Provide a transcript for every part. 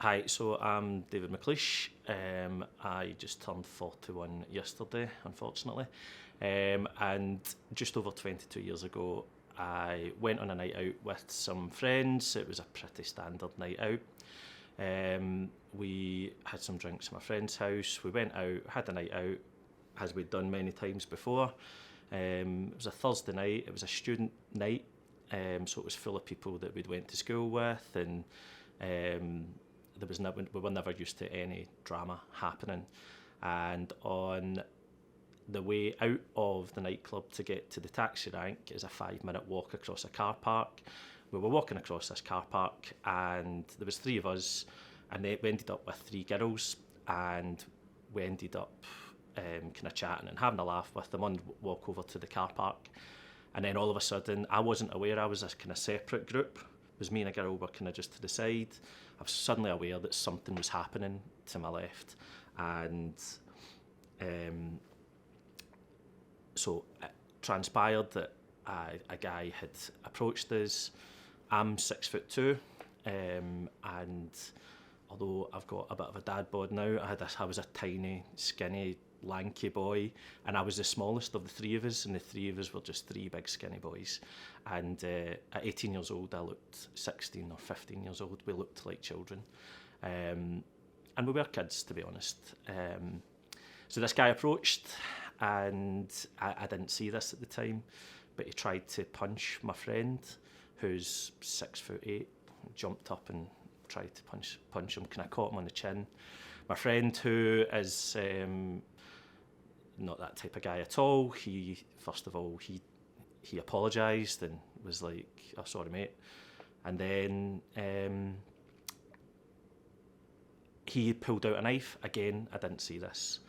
Hi, so I'm David McLeish. I just turned 41 yesterday, unfortunately. And just over 22 years ago, I went on a night out with some friends. It was a pretty standard night out. We had some drinks at my friend's house. We went out, had a night out, as we'd done many times before. It was a Thursday night. It was a student night, so it was full of people that we'd went to school with, and we were never used to any drama happening. And on the way out of the nightclub to get to the taxi rank is a 5-minute walk across a car park. We were walking across this car park, and there was 3 of us, and we ended up with 3 girls, and we ended up kind of chatting and having a laugh with them on the walk over to the car park. And then all of a sudden, I wasn't aware I was a kind of separate group. It was me and a girl were kind of just to the side. I was suddenly aware that something was happening to my left, and so it transpired that a guy had approached us. I'm 6'2", and although I've got a bit of a dad bod now, I was a tiny, skinny, lanky boy, and I was the smallest of the 3 of us, and the 3 of us were just 3 big skinny boys. And at 18 years old, I looked 16 or 15 years old. We looked like children, and we were kids, to be honest. So this guy approached, and I didn't see this at the time, but he tried to punch my friend, who's 6'8", jumped up and tried to punch him, kind of caught him on the chin. My friend, who is not that type of guy at all, he apologised and was like, "Oh, sorry, mate." And then he pulled out a knife. Again, I didn't see this.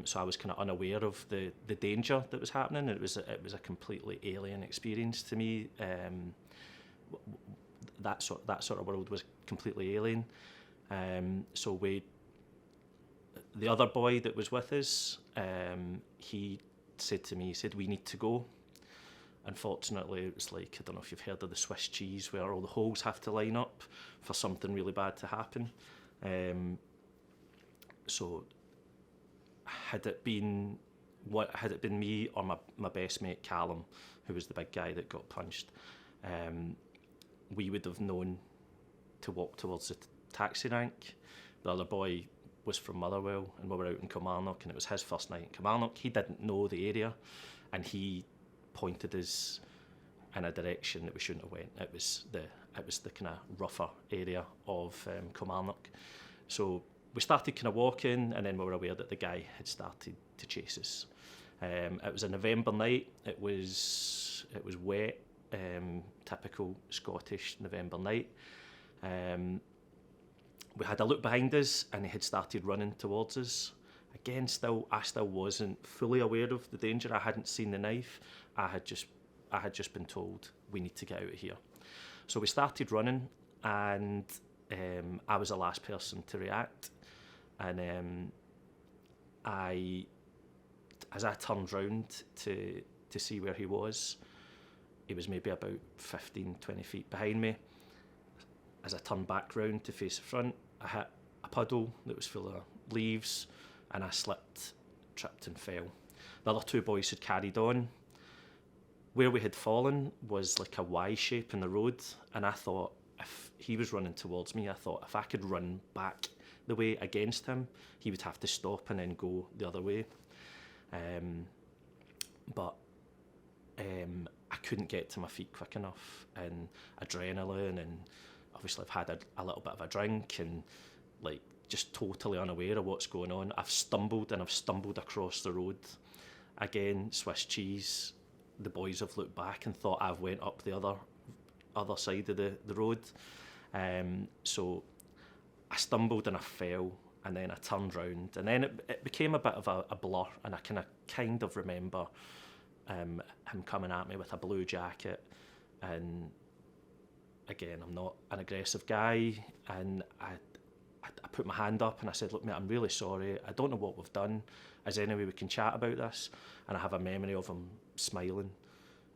So I was kind of unaware of the danger that was happening. It was a completely alien experience to me. That sort of world was completely alien. So the other boy that was with us, he said to me, "We need to go." Unfortunately, it was like, I don't know if you've heard of the Swiss cheese, where all the holes have to line up for something really bad to happen. So had it been me or my best mate Callum, who was the big guy that got punched, we would have known to walk towards the taxi rank. The other boy was from Motherwell, and we were out in Kilmarnock, and it was his first night in Kilmarnock. He didn't know the area, and he pointed us in a direction that we shouldn't have went. It was the kind of rougher area of Kilmarnock. So we started kind of walking, and then we were aware that the guy had started to chase us. It was a November night. It was wet, typical Scottish November night. We had a look behind us, and he had started running towards us. Again, I still wasn't fully aware of the danger. I hadn't seen the knife. I had just been told, "We need to get out of here." So we started running, and I was the last person to react. And as I turned round to see where he was maybe about 15, 20 feet behind me. As I turned back round to face the front, I hit a puddle that was full of leaves, and I slipped, tripped and fell. The other 2 boys had carried on. Where we had fallen was like a Y shape in the road, and I thought if he was running towards me, I thought if I could run back the way against him, he would have to stop and then go the other way. But I couldn't get to my feet quick enough, and adrenaline, and obviously I've had a little bit of a drink, and like just totally unaware of what's going on. I've stumbled across the road. Again, Swiss cheese. The boys have looked back and thought I've went up the other side of the road. So I stumbled and I fell, and then I turned round, and then it became a bit of a blur, and I kind of remember him coming at me with a blue jacket. And again, I'm not an aggressive guy, and I put my hand up and I said, "Look, mate, I'm really sorry. I don't know what we've done. Is there any way we can chat about this?" And I have a memory of him smiling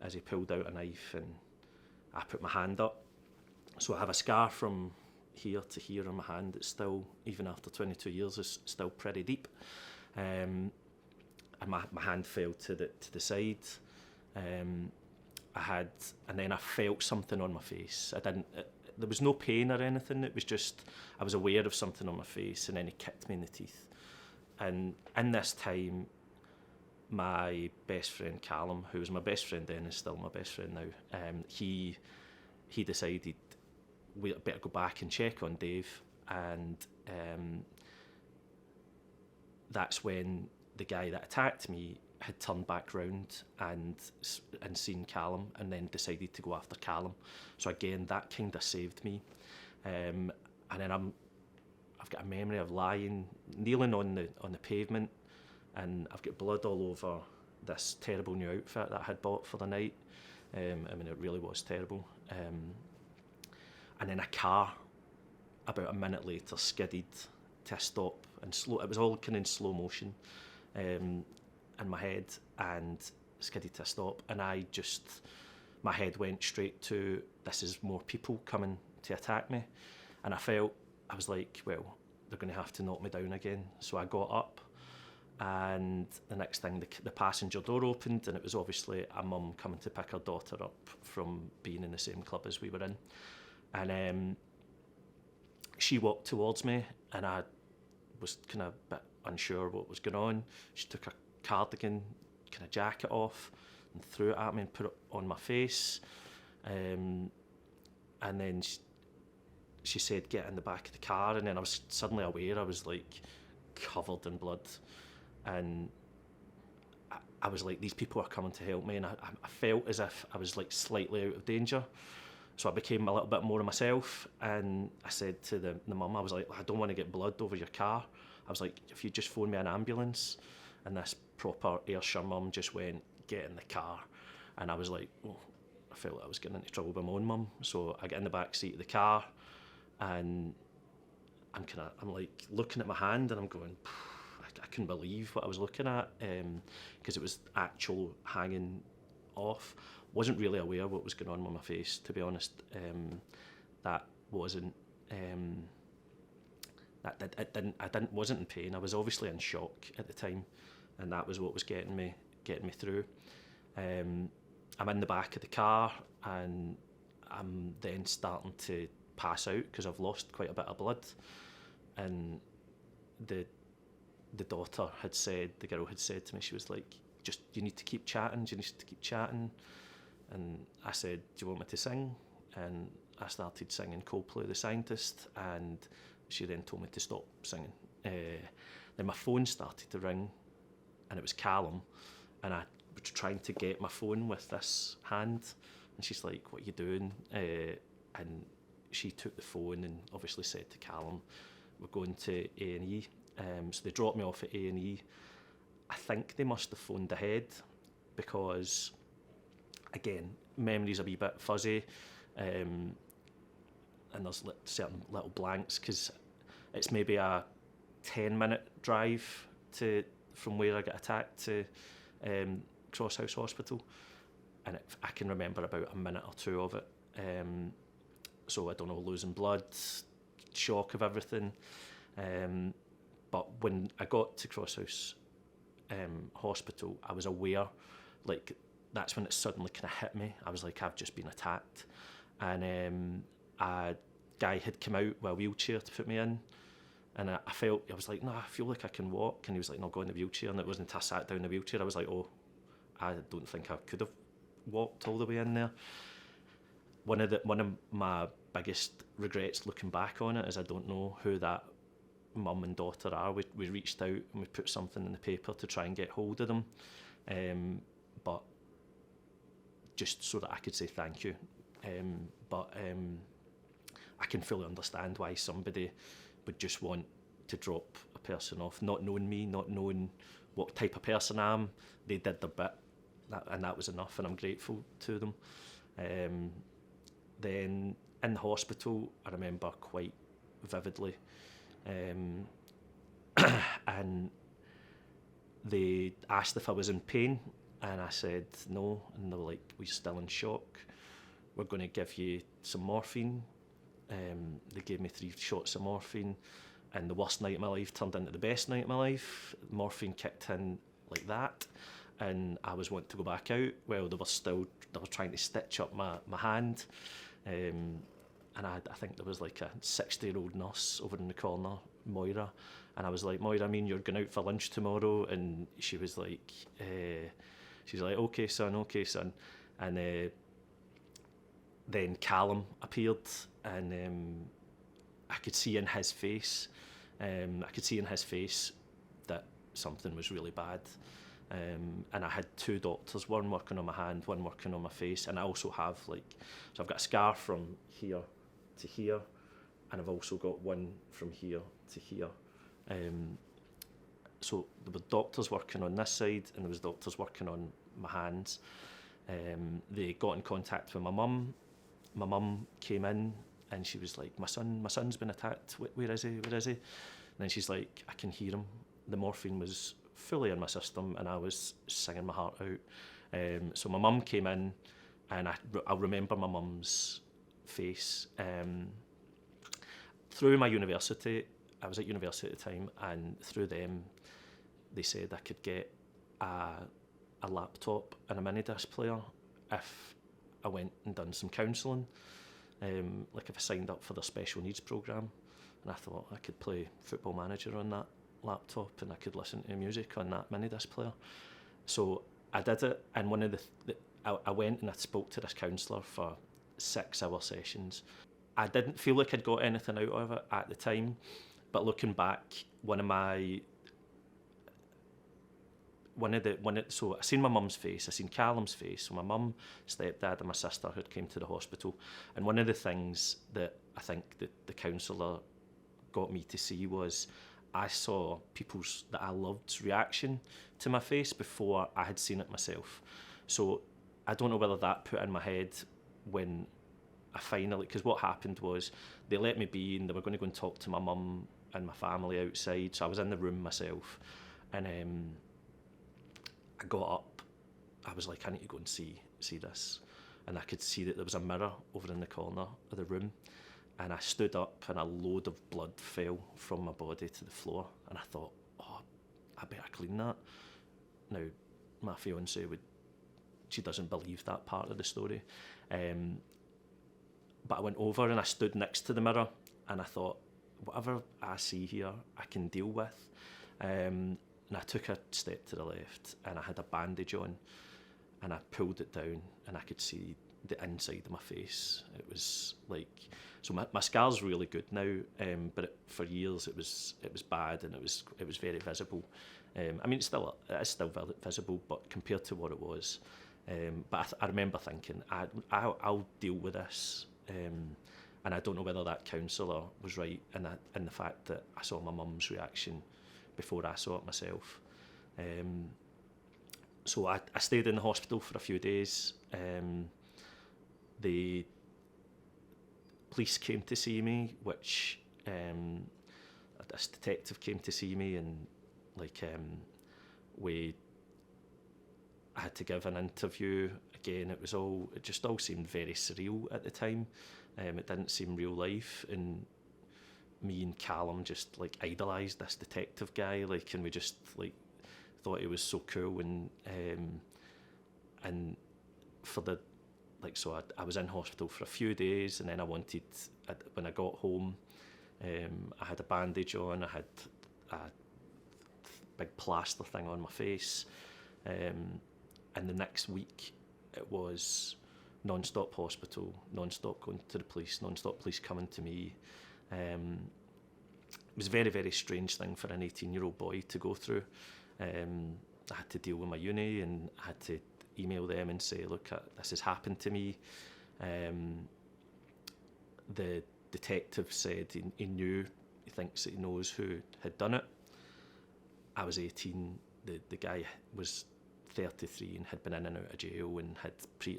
as he pulled out a knife, and I put my hand up. So I have a scar from here to here on my hand, it's still, even after 22 years, is still pretty deep. And my hand fell to the side. And then I felt something on my face. There was no pain or anything. It was just, I was aware of something on my face, and then he kicked me in the teeth. And in this time, my best friend Callum, who was my best friend then, is still my best friend now, he decided we better go back and check on Dave. And that's when the guy that attacked me had turned back round and seen Callum, and then decided to go after Callum. So again, that kind of saved me. And then I've got a memory of kneeling on the pavement, and I've got blood all over this terrible new outfit that I had bought for the night. I mean, it really was terrible. And then a car, about a minute later, skidded to a stop, and it was all kind of in slow motion. In my head, and skidded to a stop, and my head went straight to, this is more people coming to attack me. And I was like, well, they're going to have to knock me down again. So I got up, and the next thing, the passenger door opened, and it was obviously a mum coming to pick her daughter up from being in the same club as we were in. And she walked towards me, and I was kind of a bit unsure what was going on. She took her cardigan kind of jacket off and threw it at me and put it on my face. And then she said, get in the back of the car. And then I was suddenly aware I was like covered in blood. And I was like, these people are coming to help me. And I felt as if I was like slightly out of danger. So I became a little bit more of myself. And I said to the mum, I was like, I don't want to get blood over your car. I was like, if you just phone me an ambulance. And this proper Ayrshire mum just went, get in the car. And I was like, oh, I felt like I was getting into trouble with my own mum. So I get in the back seat of the car, and I'm like looking at my hand, and I'm going, I couldn't believe what I was looking at, because it was actual hanging off. Wasn't really aware what was going on with my face, to be honest. That wasn't. I wasn't in pain. I was obviously in shock at the time, and that was what was getting me through. I'm in the back of the car, and I'm then starting to pass out because I've lost quite a bit of blood. And the girl had said to me, she was like, you need to keep chatting, and I said, do you want me to sing? And I started singing Coldplay, The Scientist, and she then told me to stop singing. Then my phone started to ring, and it was Callum, and I was trying to get my phone with this hand, and she's like, what are you doing? And she took the phone and obviously said to Callum, we're going to A&E. So they dropped me off at A&E. I think they must have phoned ahead, because, again, memory's a wee bit fuzzy, and there's certain little blanks, because it's maybe a 10-minute drive from where I got attacked to Crosshouse Hospital, and I can remember about a minute or two of it. So I don't know, losing blood, shock of everything. But when I got to Crosshouse Hospital, I was aware, like, that's when it suddenly kind of hit me. I was like, I've just been attacked. And a guy had come out with a wheelchair to put me in. And I was like, no, I feel like I can walk. And he was like, no, go in the wheelchair. And it wasn't until I sat down in the wheelchair, I was like, oh, I don't think I could have walked all the way in there. One of my biggest regrets looking back on it is I don't know who that mum and daughter are. We reached out and we put something in the paper to try and get hold of them, but just so that I could say thank you. But I can fully understand why somebody would just want to drop a person off, not knowing me, not knowing what type of person I am. They did their bit, and that was enough, and I'm grateful to them. Then in the hospital, I remember quite vividly, and they asked if I was in pain, and I said no, and they were like, we're still in shock, we're going to give you some morphine, They gave me 3 shots of morphine, and the worst night of my life turned into the best night of my life. Morphine kicked in like that, and I was wanting to go back out. Well, they were trying to stitch up my hand, and I think there was like a 60-year-old nurse over in the corner, Moira, and I was like, Moira, I mean, you're going out for lunch tomorrow, and she was like, okay son, and then Callum appeared, and I could see in his face, that something was really bad. And I had 2 doctors, one working on my hand, one working on my face, and I also have so I've got a scar from here to here, and I've also got one from here to here. So there were doctors working on this side, and there was doctors working on my hands. They got in contact with my mum. My mum came in, and she was like, my son's been attacked. Where is he? And then she's like, I can hear him. The morphine was fully in my system, and I was singing my heart out. So my mum came in, and I'll remember my mum's face. Through my university, I was at university at the time, and through them, they said I could get a laptop and a mini disc player if I went and done some counselling, like if I signed up for the special needs programme. And I thought I could play Football Manager on that laptop, and I could listen to music on that mini disc player. So I did it, and one of I went and I spoke to this counsellor for 6-hour sessions. I didn't feel like I'd got anything out of it at the time, but looking back, so I seen my mum's face, I seen Callum's face. So my mum, stepdad, and my sister had came to the hospital, and one of the things that I think that the counsellor got me to see was I saw people's that I loved's reaction to my face before I had seen it myself. So I don't know whether that put in my head when I finally, because what happened was they let me be, and they were going to go and talk to my mum and my family outside. So I was in the room myself, and I got up. I was like, I need to go and see this. And I could see that there was a mirror over in the corner of the room. And I stood up, and a load of blood fell from my body to the floor. And I thought, oh, I better clean that. Now, my fiancée she doesn't believe that part of the story. But I went over and I stood next to the mirror, and I thought, whatever I see here, I can deal with. And I took a step to the left, and I had a bandage on, and I pulled it down, and I could see the inside of my face. It was like, so my scar's really good now, but for years it was bad, and it was very visible. I mean, it is still visible, but compared to what it was. But I remember thinking, I'll deal with this. And I don't know whether that counsellor was right in the fact that I saw my mum's reaction before I saw it myself. So I stayed in the hospital for a few days. The police came to see me, which this detective came to see me, and I had to give an interview. Again, it just all seemed very surreal at the time. It didn't seem real life, and me and Callum just idolised this detective guy, and we just thought he was so cool, and for the so I was in hospital for a few days, and then when I got home, I had a bandage on, I had a big plaster thing on my face, and the next week it was non-stop hospital, non-stop going to the police, non-stop police coming to me. It was a very, very strange thing for an 18-year-old boy to go through. I had to deal with my uni, and I had to email them and say, look, this has happened to me. The detective said he knew, he thinks that he knows who had done it. I was 18, the guy was 33 and had been in and out of jail and had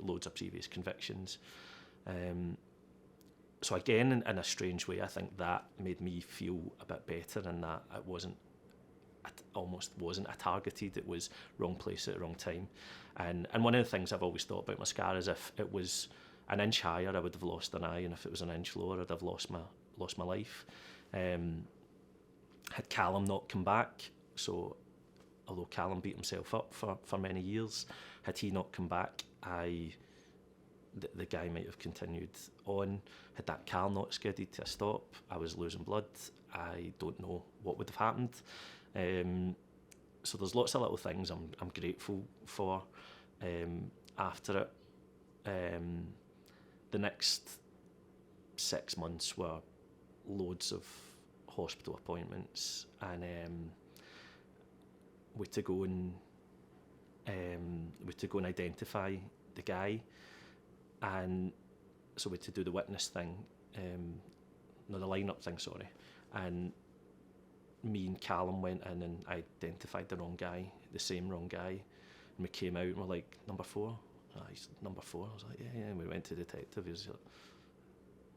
loads of previous convictions. So again, in a strange way, I think that made me feel a bit better, and that it almost wasn't a targeted, it was wrong place at the wrong time. And one of the things I've always thought about my scar is if it was an inch higher, I would have lost an eye, and if it was an inch lower, I'd have lost my life. Had Callum not come back, so although Callum beat himself up for many years, had he not come back, the guy might have continued on. Had that car not skidded to a stop, I was losing blood. I don't know what would have happened. So there's lots of little things I'm grateful for after it. The next 6 months were loads of hospital appointments, and we had to go and identify the guy, and so we had to do the witness thing, no, the lineup thing, sorry, and me and Callum went in and identified the wrong guy, the same wrong guy, and we came out and we're like, number 4? Oh, he's number 4. I was like, yeah, and we went to the detective. He was like,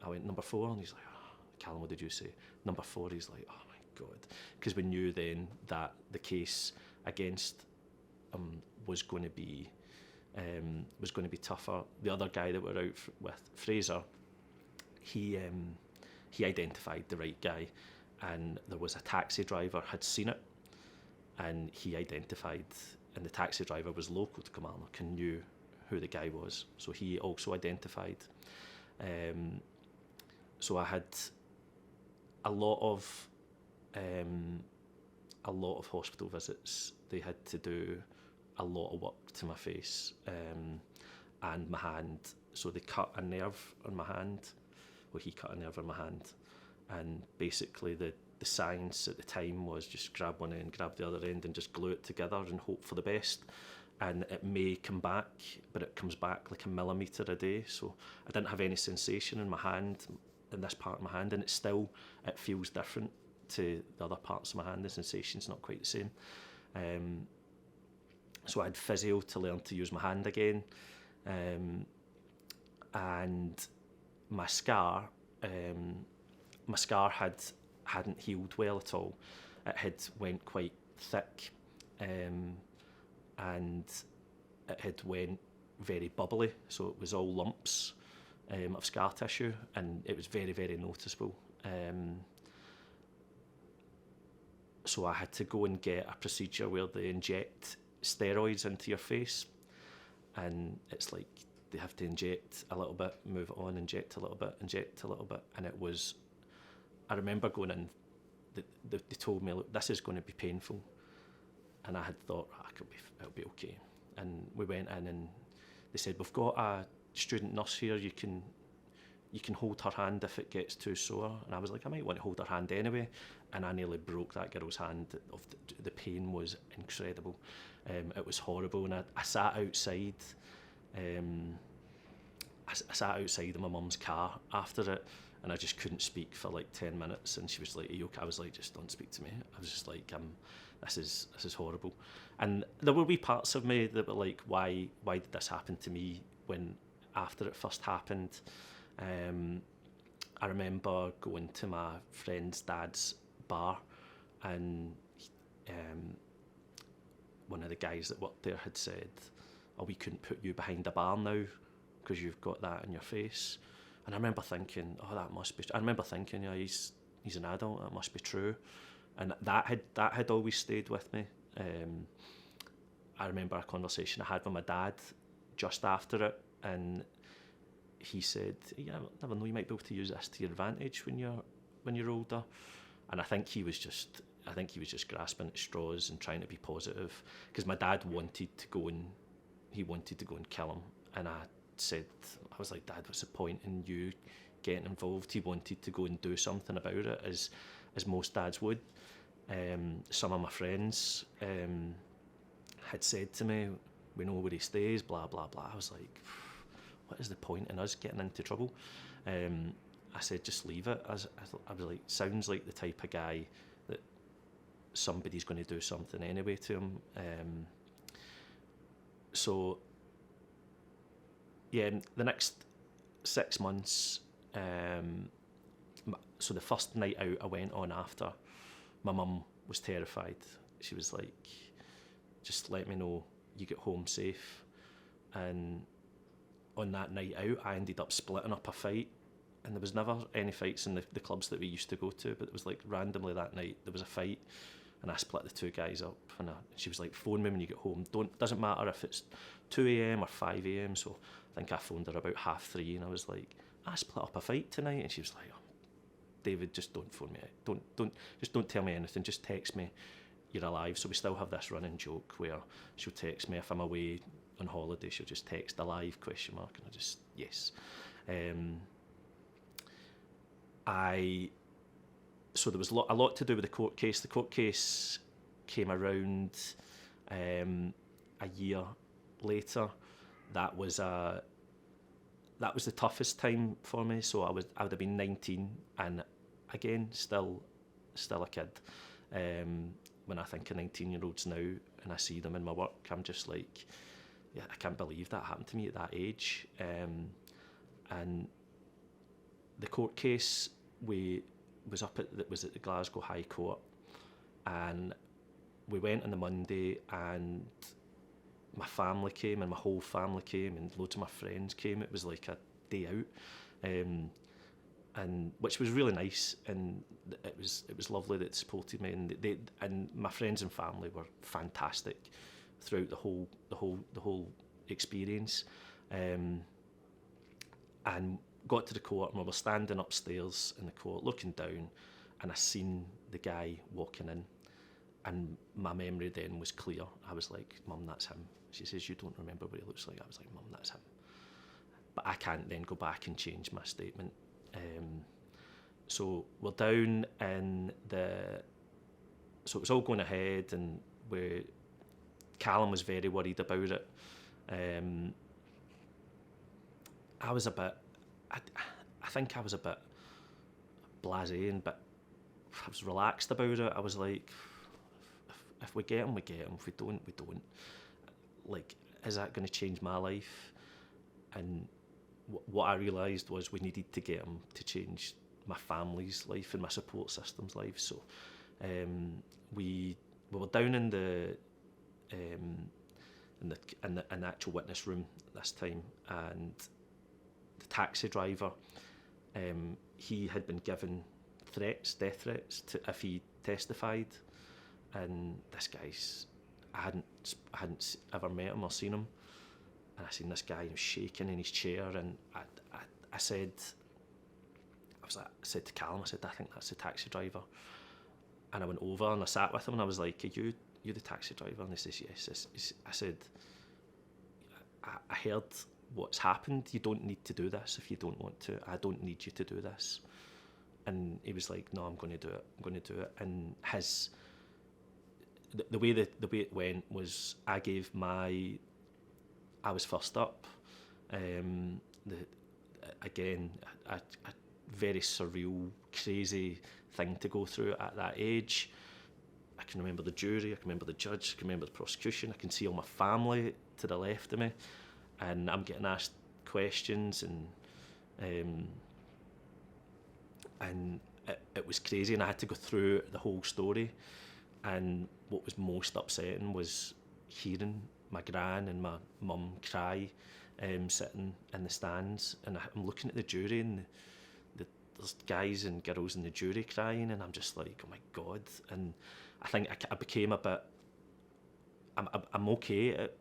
I went, number 4, and he's like, oh, Callum, what did you say? Number 4. He's like, oh my God, because we knew then that the case against was going to be tougher. The other guy that we're out with, Fraser, he identified the right guy, and there was a taxi driver had seen it, and he identified, and the taxi driver was local to Kilmarnock and knew who the guy was, so he also identified. So I had a lot of hospital visits. They had to do a lot of work to my face and my hand. So they cut a nerve on my hand. Well, he cut a nerve on my hand, and basically the science at the time was just grab one end, grab the other end, and just glue it together and hope for the best. And it may come back, but it comes back like a millimetre a day. So I didn't have any sensation in my hand, in this part of my hand, and it feels different to the other parts of my hand. The sensation's not quite the same. So I had physio to learn to use my hand again, and my scar hadn't healed well at all. It had went quite thick, and it had went very bubbly, so it was all lumps of scar tissue, and it was very, very noticeable. So I had to go and get a procedure where they inject steroids into your face, and it's like they have to inject a little bit, move it on, inject a little bit, inject a little bit, and it was, I remember going in, they told me, look, this is going to be painful, and I had thought, it'll be okay. And we went in and they said, we've got a student nurse here, you can hold her hand if it gets too sore. And I was like, I might want to hold her hand anyway, and I nearly broke that girl's hand. The pain was incredible. It was horrible, and I sat outside. I sat outside in my mum's car after it, and I just couldn't speak for like 10 minutes. And she was like, "Are you okay?" I was like, "Just don't speak to me." I was just like, this is horrible. And there were wee parts of me that were like, why did this happen to me when after it first happened? I remember going to my friend's dad's bar, and one of the guys that worked there had said, "Oh, we couldn't put you behind a bar now because you've got that in your face." And I remember thinking, "Oh, that must be." I remember thinking, "Yeah, he's an adult. That must be true." And that had always stayed with me. I remember a conversation I had with my dad just after it, and he said, "Yeah, I never know, you might be able to use this to your advantage when you're older." And I think he was just grasping at straws and trying to be positive, because my dad wanted to go and kill him, and I was like, "Dad, what's the point in you getting involved?" He wanted to go and do something about it, as most dads would. Some of my friends had said to me, "We know where he stays, blah blah blah." I was like, what is the point in us getting into trouble? I said, just leave it. I was like, sounds like the type of guy that somebody's going to do something anyway to him. So yeah, the next 6 months, so the first night out I went on after, my mum was terrified. She was like, just let me know you get home safe. And on that night out, I ended up splitting up a fight, and there was never any fights in the clubs that we used to go to, but it was like randomly that night there was a fight, and I split the two guys up, and she was like, phone me when you get home. Doesn't matter if it's 2 a.m. or 5 a.m. So I think I phoned her about 3:30, and I was like, I split up a fight tonight, and she was like, oh, David, just don't phone me out. Don't tell me anything. Just text me you're alive. So we still have this running joke where she'll text me if I'm away on holiday. She'll just text alive ? And I just yes. So there was a lot to do with the court case. The court case came around a year later. That was the toughest time for me. So I would have been 19, and again still a kid. When I think of 19-year-olds now and I see them in my work, I'm just like, yeah, I can't believe that happened to me at that age. And the court case was at the Glasgow High Court, and we went on the Monday, and my family came, and my whole family came, and loads of my friends came. It was like a day out, and which was really nice, and it was lovely that they supported me, and my friends and family were fantastic throughout the whole experience, and got to the court, and we were standing upstairs in the court looking down, and I seen the guy walking in, and my memory then was clear. I was like, Mum, that's him. She says, you don't remember what he looks like? I was like, Mum, that's him. But I can't then go back and change my statement. So we're down in so it was all going ahead, and Callum was very worried about it. I was a bit, I think I was a bit blasé, but I was relaxed about it. I was like, if we get him, we get him. If we don't, we don't. Like, is that going to change my life? And what I realised was we needed to get him to change my family's life and my support system's life. So we were down in the actual witness room this time, and the taxi driver, he had been given death threats if he testified, and this guy's, I hadn't ever met him or seen him, and I seen this guy shaking in his chair, and I said to Callum, I said, I think that's the taxi driver, and I went over and I sat with him, and I was like, are you the taxi driver? And he says, yes. I said, I heard what's happened. You don't need to do this if you don't want to. I don't need you to do this. And he was like, no, I'm going to do it. And the way it went was, I was first up. Again, a very surreal, crazy thing to go through at that age. I can remember the jury, I can remember the judge, I can remember the prosecution, I can see all my family to the left of me, and I'm getting asked questions, and it was crazy, and I had to go through the whole story. And what was most upsetting was hearing my gran and my mum cry, sitting in the stands, and I'm looking at the jury, and there's guys and girls in the jury crying, and I'm just like, oh my God. And I think I became a bit, I'm okay at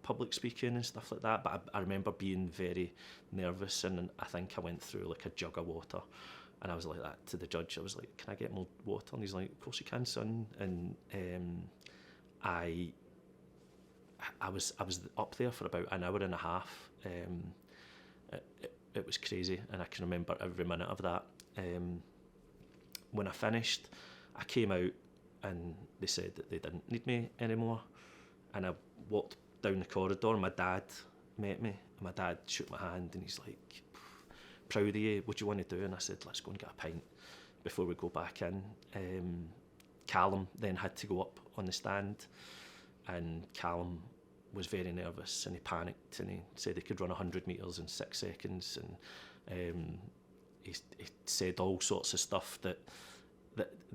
public speaking and stuff like that, but I remember being very nervous, and I think I went through like a jug of water, and I was like that to the judge. I was like, can I get more water? And he's like, of course you can, son. And I was up there for about an hour and a half. It was crazy, and I can remember every minute of that. When I finished, I came out, and they said that they didn't need me anymore. And I walked down the corridor, and my dad met me, and my dad shook my hand, and he's like, proud of you, what do you want to do? And I said, let's go and get a pint before we go back in. Callum then had to go up on the stand, and Callum was very nervous, and he panicked, and he said he could run 100 metres in 6 seconds, and he said all sorts of stuff that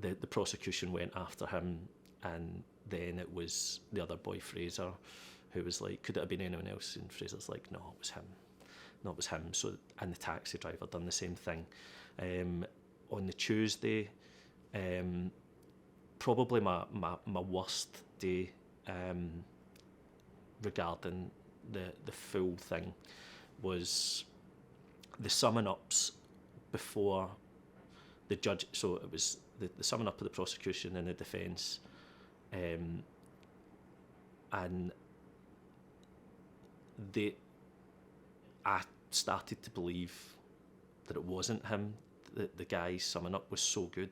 the prosecution went after him. And then it was the other boy, Fraser, who was like, could it have been anyone else? And Fraser's like, no, it was him. No, it was him. So, and the taxi driver done the same thing. On the Tuesday, probably my worst day regarding the full thing was the summing ups before the judge. So it was the summing up of the prosecution and the defence, and I started to believe that it wasn't him. The guy's summing up was so good,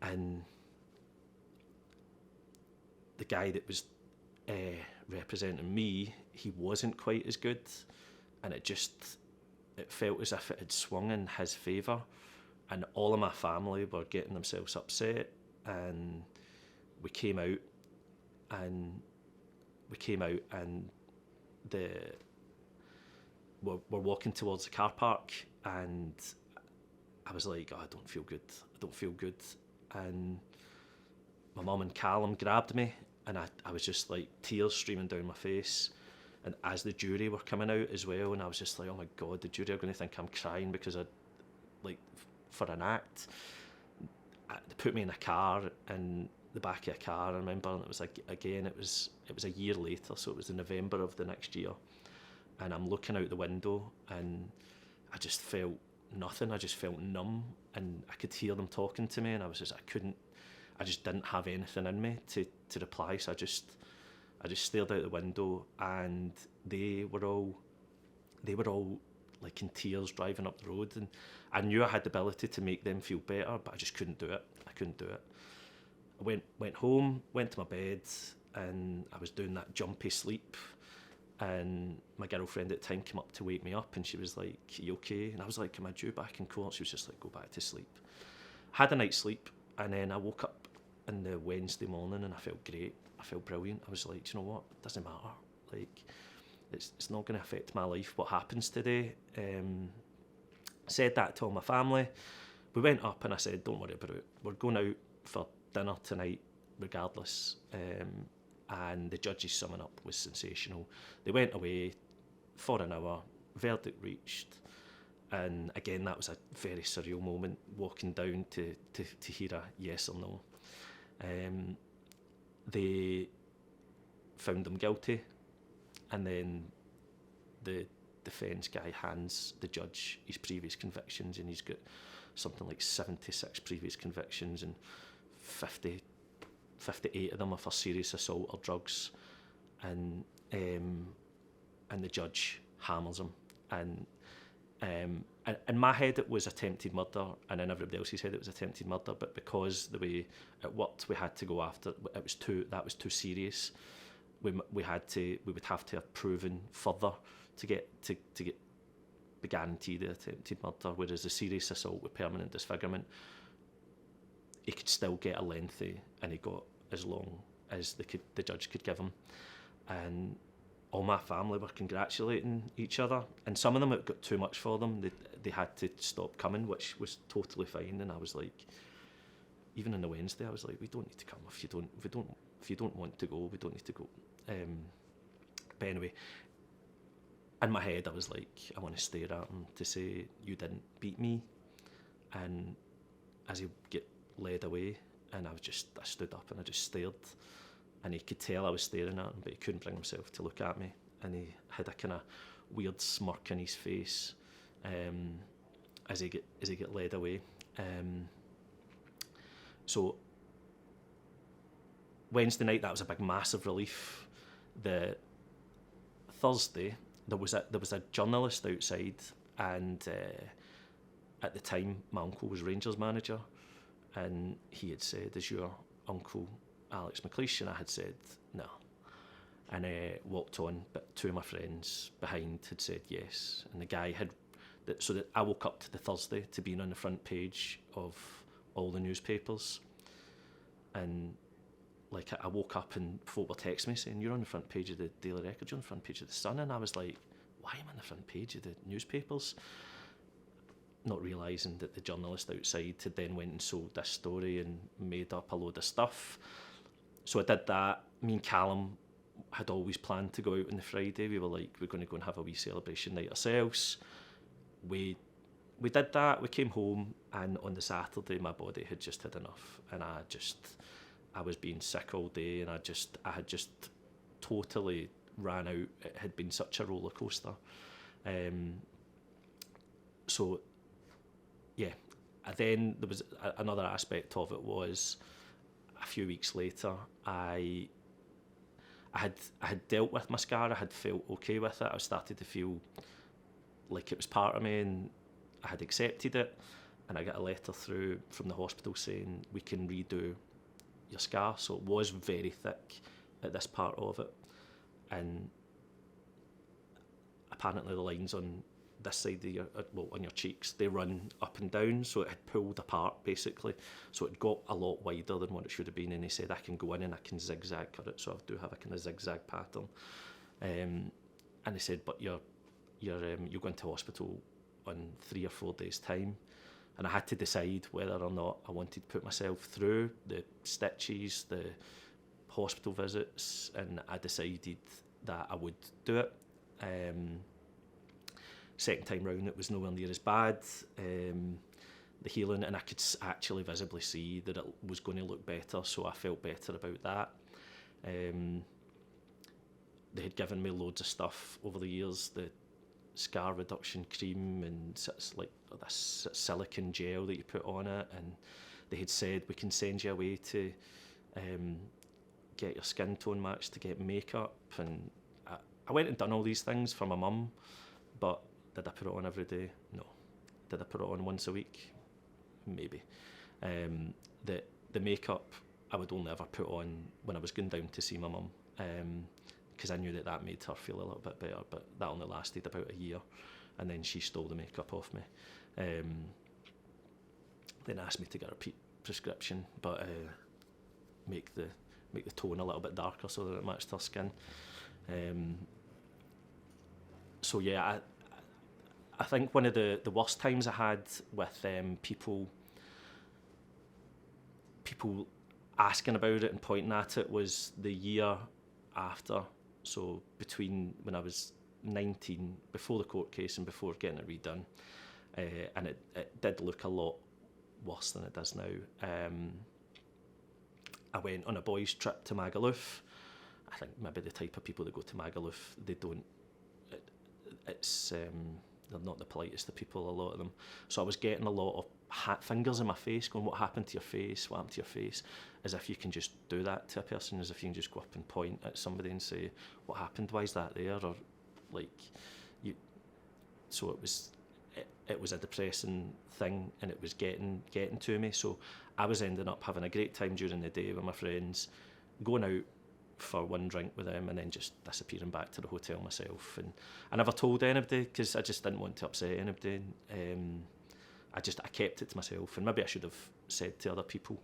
and the guy that was representing me, he wasn't quite as good, and it felt as if it had swung in his favour, and all of my family were getting themselves upset, and we came out and we're walking towards the car park, and I was like, oh, I don't feel good, and my mum and Callum grabbed me, and I was just like, tears streaming down my face, and as the jury were coming out as well, and I was just like, oh my God, the jury are going to think I'm crying because for an act. They put me in a car, in the back of a car, I remember, and it was like, again, it was a year later, so it was in November of the next year, and I'm looking out the window, and I just felt nothing. I just felt numb, and I could hear them talking to me, and I just didn't have anything in me to reply, so I just stared out the window, and they were all like in tears driving up the road, and I knew I had the ability to make them feel better, but I just couldn't do it. I went home, went to my bed, and I was doing that jumpy sleep, and my girlfriend at the time came up to wake me up, and she was like, "Are you okay?" And I was like, "Am I due back in court?" She was just like, "Go back to sleep." Had a night's sleep, and then I woke up in the Wednesday morning, and I felt great. I felt brilliant. I was like, "Do you know what? It doesn't matter. Like, it's not going to affect my life what happens today." Said that to all my family. We went up, and I said, "Don't worry about it. We're going out for dinner tonight regardless." And the judge's summing up was sensational. They went away for an hour, verdict reached, and again, that was a very surreal moment, walking down to hear a yes or no. They found them guilty, and then the defence guy hands the judge his previous convictions, and he's got something like 76 previous convictions, and 58 of them are for serious assault or drugs, and the judge hammers him, and in my head it was attempted murder, and in everybody else's head it was attempted murder, but because the way it worked, we had to go after that was too serious. We would have to have proven further to get the guarantee the attempted murder, whereas the serious assault with permanent disfigurement, he could still get a lengthy, and he got as long as the judge could give him. And all my family were congratulating each other, and some of them, it got too much for them. They had to stop coming, which was totally fine. And I was like, even on the Wednesday, I was like, we don't need to come if you don't want to go. We don't need to go. But anyway, in my head, I was like, I want to stare at him to say, you didn't beat me. And as he get led away, and I stood up and I just stared, and he could tell I was staring at him, but he couldn't bring himself to look at me, and he had a kind of weird smirk in his face as he get led away. So Wednesday night, that was a big massive relief. The Thursday, there was a journalist outside, and at the time my uncle was Rangers manager, and he had said, "Is your uncle Alex McLeish?" And I had said no, and walked on, but two of my friends behind had said yes, and the guy had so that I woke up to the Thursday to being on the front page of all the newspapers, and like I woke up and folk were texting me saying, "You're on the front page of the Daily Record, you're on the front page of the Sun," and I was like, why am I on the front page of the newspapers? Not realising that the journalist outside had then went and sold this story and made up a load of stuff. So I did that. Me and Callum had always planned to go out on the Friday. We were like, we're going to go and have a wee celebration night ourselves. We did that, we came home, and on the Saturday my body had just had enough, and I was being sick all day, and I had just totally ran out. It had been such a roller coaster. So yeah, and then there was another aspect of it was a few weeks later I had dealt with my scar. I had felt okay with it. I started to feel like it was part of me, and I had accepted it. And I got a letter through from the hospital saying we can redo your scar. So it was very thick at this part of it, and apparently the lines on this side of your, on your cheeks, they run up and down, so it had pulled apart basically, so it got a lot wider than what it should have been. And he said I can go in and I can zigzag cut it, so I do have a kind of zigzag pattern. And he said, but you're going to hospital in 3 or 4 days' time. And I had to decide whether or not I wanted to put myself through the stitches, the hospital visits, and I decided that I would do it. Second time round, it was nowhere near as bad. The healing, and I could actually visibly see that it was going to look better, so I felt better about that. They had given me loads of stuff over the years, the scar reduction cream and like this silicone gel that you put on it, and they had said we can send you away to get your skin tone matched, to get makeup, and I went and done all these things for my mum, but did I put it on every day? No. Did I put it on once a week? Maybe. The makeup I would only ever put on when I was going down to see my mum, because I knew that made her feel a little bit better, but that only lasted about a year, and then she stole the makeup off me. Then asked me to get a repeat prescription, but make the tone a little bit darker so that it matched her skin. So yeah, I think one of the worst times I had with people asking about it and pointing at it was the year after. So between when I was 19, before the court case and before getting it redone, and it did look a lot worse than it does now. I went on a boys' trip to Magaluf. I think maybe the type of people that go to Magaluf, they don't. They're not the politest of people, a lot of them. So I was getting a lot of fingers in my face, going, "What happened to your face? What happened to your face?" As if you can just do that to a person, as if you can just go up and point at somebody and say, "What happened? Why is that there?" Or like, you. So it was a depressing thing, and it was getting to me. So I was ending up having a great time during the day with my friends, going out for one drink with them, and then just disappearing back to the hotel myself. And I never told anybody because I just didn't want to upset anybody. I kept it to myself, and maybe I should have said to other people.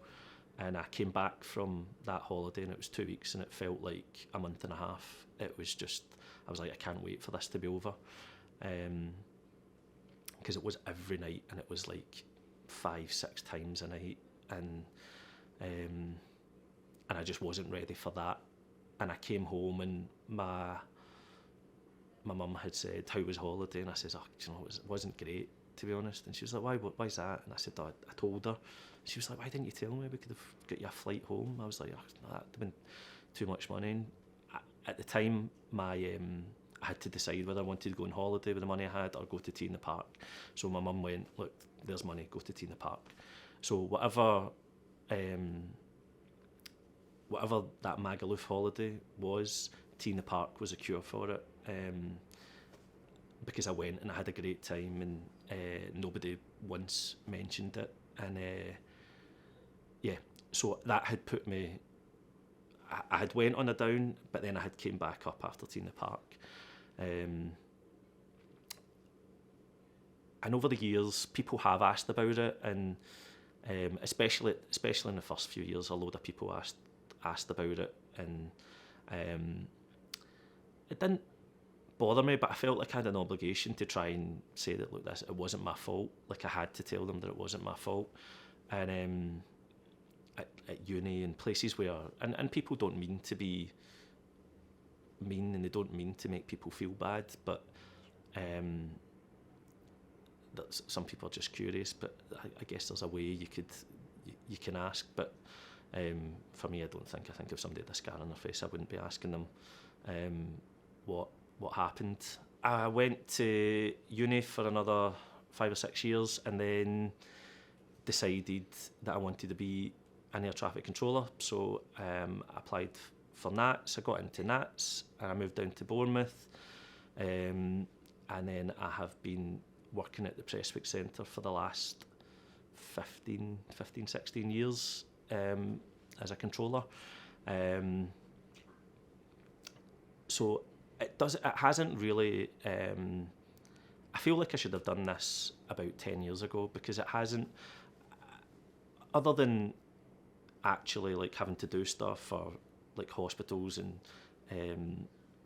And I came back from that holiday, and it was 2 weeks, and it felt like a month and a half. It was just, I was like, I can't wait for this to be over. Because it was every night, and it was like 5-6 times a night, and I just wasn't ready for that. And I came home, and my mum had said, "How was holiday?" And I said, "Oh, it wasn't great, to be honest." And she was like, "Why's that?" And I said, "Oh, I told her." She was like, "Why didn't you tell me? We could have got you a flight home." I was like, "Oh, no, that'd have been too much money." And at the time, I had to decide whether I wanted to go on holiday with the money I had or go to tea in the park. So my mum went, "Look, there's money, go to tea in the park." So whatever that Magaluf holiday was, tea in the park was a cure for it. Because I went and I had a great time, and nobody once mentioned it. And yeah, so that had put me. I had went on a down, but then I had came back up after tea in the park. And over the years, people have asked about it, and especially in the first few years, a load of people asked about it, and it didn't bother me, but I felt like I had an obligation to try and say that, look, it wasn't my fault. Like, I had to tell them that it wasn't my fault. And at uni and places where, and people don't mean to be mean, and they don't mean to make people feel bad, but some people are just curious. But I guess there's a way you can ask. But for me, I think if somebody had a scar on their face, I wouldn't be asking them what happened. I went to uni for another 5 or 6 years, and then decided that I wanted to be an air traffic controller. So I applied for NATS. I got into NATS, and I moved down to Bournemouth, and then I have been working at the Prestwick Centre for the last 15, 16 years as a controller. So it hasn't really, I feel like I should have done this about 10 years ago, because it hasn't, other than actually like having to do stuff for like hospitals and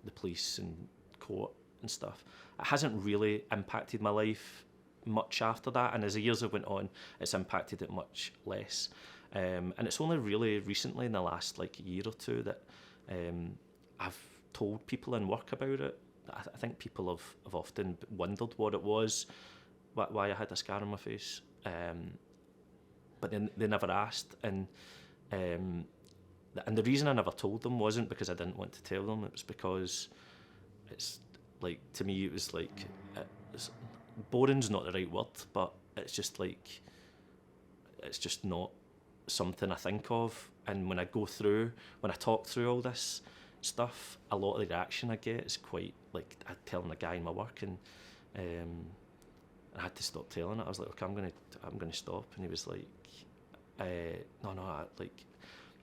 the police and court and stuff, it hasn't really impacted my life much after that. And as the years have went on, it's impacted it much less. And it's only really recently, in the last like year or two, that I've told people in work about it. I think people have often wondered what it was, why I had a scar on my face, but then they never asked. And the reason I never told them wasn't because I didn't want to tell them. It was because it's like, to me, it was like, boring's not the right word, but it's just like, it's just not something I think of. And when I talk through all this stuff, a lot of the reaction I get is quite like, I'm telling a guy in my work, and I had to stop telling it. I was like, okay, I'm gonna stop. And he was like, no,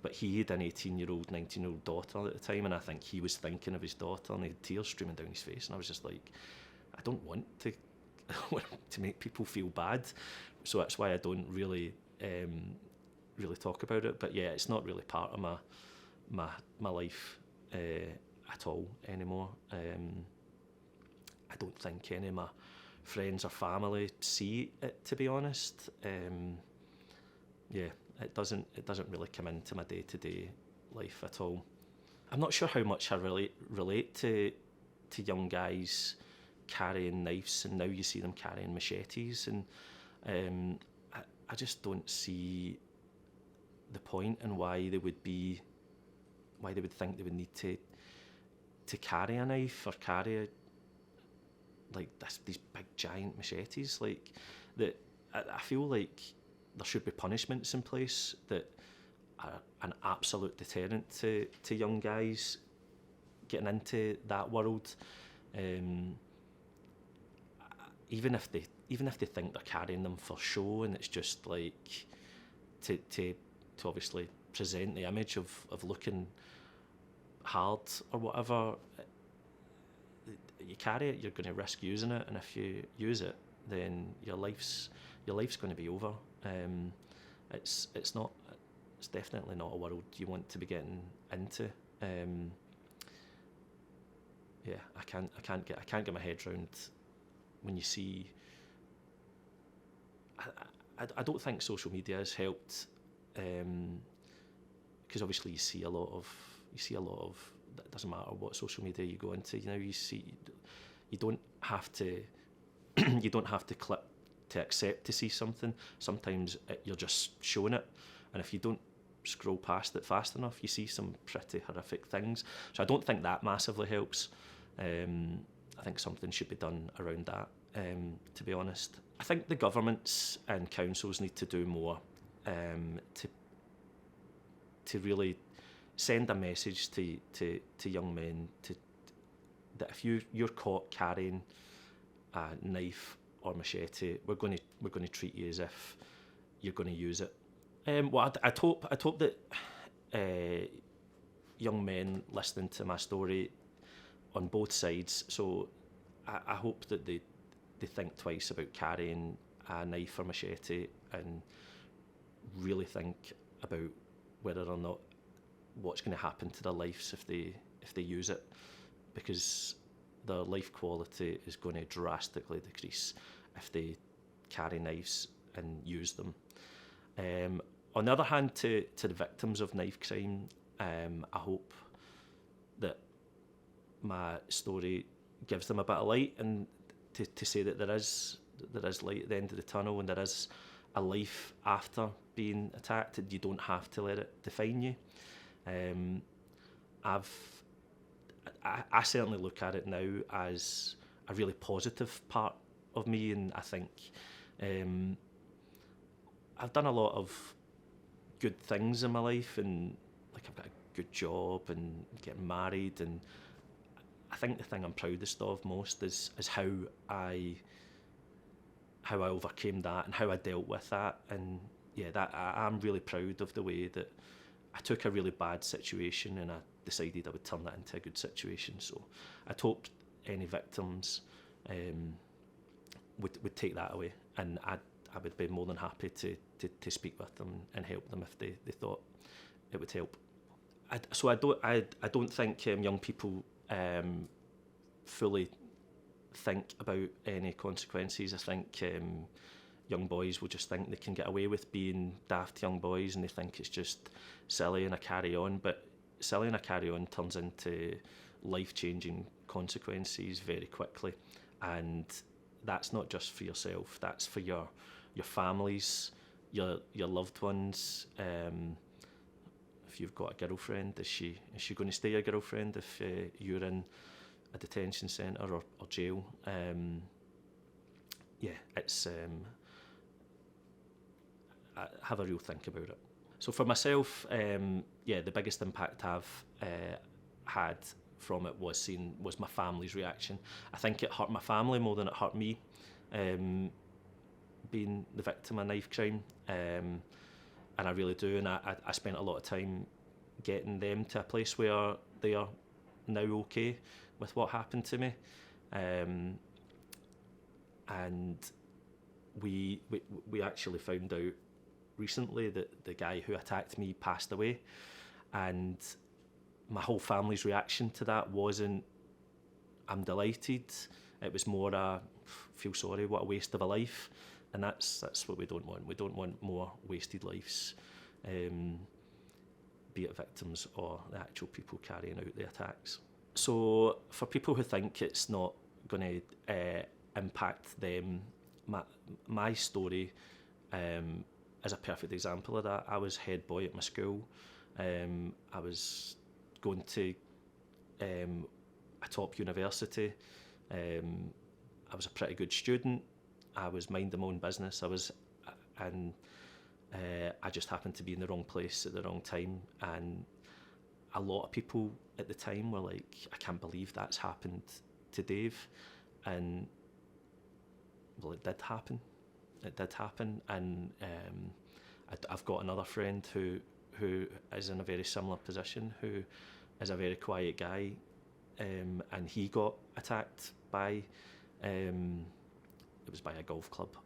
but he had an 18-year-old, 19-year-old daughter at the time, and I think he was thinking of his daughter, and he had tears streaming down his face, and I was just like, I don't want to to make people feel bad, so that's why I don't really talk about it. But yeah, it's not really part of my life at all anymore. I don't think any of my friends or family see it, to be honest. Yeah, it doesn't really come into my day-to-day life at all. I'm not sure how much I relate to young guys carrying knives, and now you see them carrying machetes, and I just don't see the point in why they would think they would need to carry a knife or carry these big giant machetes. Like, that, I feel like there should be punishments in place that are an absolute deterrent to young guys getting into that world. Even if they think they're carrying them for show, and it's just like to obviously present the image of looking hard or whatever. You carry it, you're going to risk using it, and if you use it, then your life's going to be over. It's definitely not a world you want to be getting into. Yeah, I can't get my head around when you see. I don't think social media has helped, because obviously you see a lot of. It doesn't matter what social media you go into. You don't have to click to accept to see something. Sometimes you're just showing it, and if you don't scroll past it fast enough, you see some pretty horrific things. So I don't think that massively helps. I think something should be done around that, to be honest. I think the governments and councils need to do more to really send a message to young men that if you're caught carrying a knife or machete, we're going to treat you as if you're going to use it. Well, I'd hope that young men listening to my story on both sides, so I hope that they think twice about carrying a knife or machete, and really think about whether or not what's going to happen to their lives if they use it, because their life quality is going to drastically decrease if they carry knives and use them. On the other hand, to the victims of knife crime, I hope that my story gives them a bit of light, and to say that there is light at the end of the tunnel, and there is a life after being attacked, and you don't have to let it define you. I certainly look at it now as a really positive part of me, and I think I've done a lot of good things in my life, and like I've got a good job and getting married, and I think the thing I'm proudest of most is how I overcame that and how I dealt with that. And yeah, that I'm really proud of the way that I took a really bad situation and I decided I would turn that into a good situation. So I'd hope any victims would take that away, and I would be more than happy to speak with them and help them if they thought it would help. I don't think young people fully think about any consequences. I think young boys will just think they can get away with being daft young boys, and they think it's just silly and a carry on. But silly and a carry on turns into life-changing consequences very quickly, and that's not just for yourself. That's for your families, your loved ones. If you've got a girlfriend, is she going to stay your girlfriend if you're in a detention centre or jail? It's have a real think about it. So for myself, the biggest impact I've had from it was my family's reaction. I think it hurt my family more than it hurt me, being the victim of knife crime, and I really do. And I spent a lot of time getting them to a place where they are now okay with what happened to me, and we actually found out recently that the guy who attacked me passed away, and my whole family's reaction to that wasn't I'm delighted. It was more a feel sorry, what a waste of a life, and that's what we don't want. We don't want more wasted lives, be it victims or the actual people carrying out the attacks. So for people who think it's not going to impact them, my story is a perfect example of that. I was head boy at my school. I was going to a top university. I was a pretty good student. I was minding my own business. I just happened to be in the wrong place at the wrong time. And a lot of people at the time were like, I can't believe that's happened to Dave. And well, it did happen. And I've got another friend who is in a very similar position, who is a very quiet guy, and he got attacked by it was by a golf club,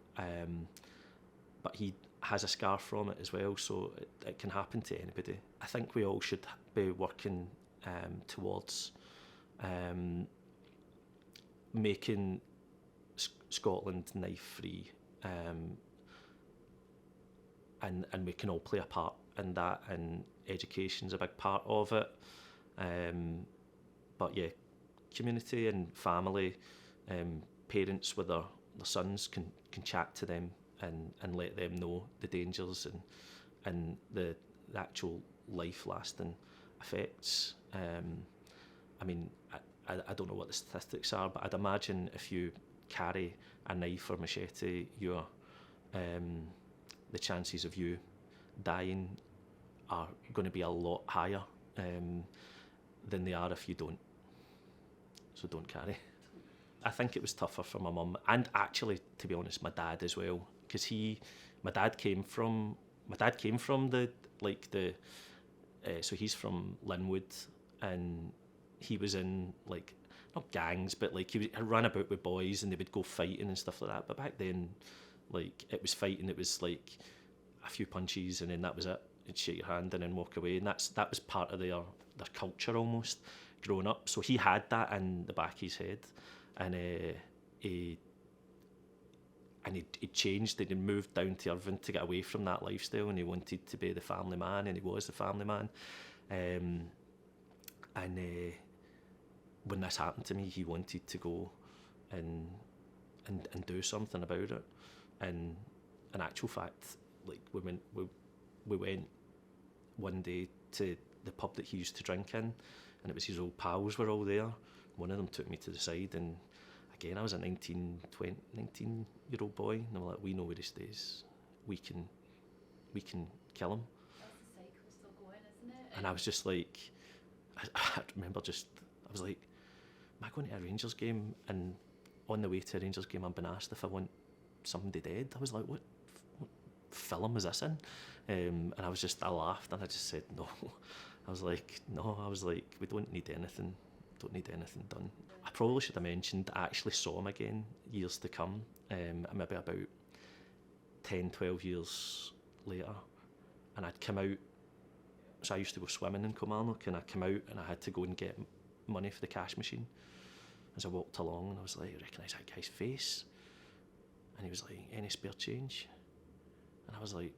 but he has a scar from it as well, so it can happen to anybody. I think we all should be working towards making Scotland knife-free, and we can all play a part in that, and education's a big part of it. But yeah, community and family, parents with their sons can chat to them and let them know the dangers and the actual life-lasting effects. I mean, I don't know what the statistics are, but I'd imagine if you carry a knife or machete, the chances of you dying are going to be a lot higher than they are if you don't. So don't carry. I think it was tougher for my mum, and actually, to be honest, my dad as well, because my dad came from so he's from Linwood, and he was in like not gangs, but like he ran about with boys and they would go fighting and stuff like that. But back then, like it was fighting, it was like a few punches and then that was it. You'd shake your hand and then walk away, and that was part of their culture almost growing up. So he had that in the back of his head, and he changed and he moved down to Irvine to get away from that lifestyle, and he wanted to be the family man, and he was the family man. when this happened to me, he wanted to go and do something about it. And in actual fact, like we went one day to the pub that he used to drink in, and it was his old pals were all there. One of them took me to the side, and again, I was a 19-year-old boy, and they were like, "We know where he stays. We can kill him." That's the cycle still going, isn't it? And I was just like, I remember I was like, am I going to a Rangers game? And on the way to a Rangers game, I'm being asked if I want somebody dead. I was like, what film is this in? And I laughed and I just said no. I was like, we don't need anything done. I probably should have mentioned I actually saw him again years to come, maybe about 10, 12 years later. And I'd come out, so I used to go swimming in Kilmarnock, and I'd come out and I had to go and get money for the cash machine. As I walked along, and I was like, I recognise that guy's face. And he was like, any spare change? And I was like,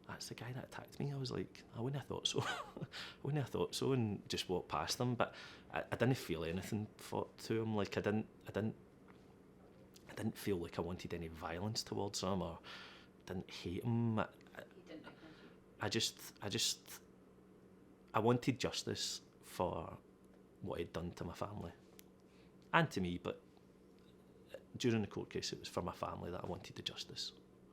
that's the guy that attacked me. I was like, I wouldn't have thought so. And just walked past him. But I didn't feel anything to him. Like I didn't feel like I wanted any violence towards him or didn't hate him. I wanted justice for what he'd done to my family and to me, but during the court case, it was for my family that I wanted the justice.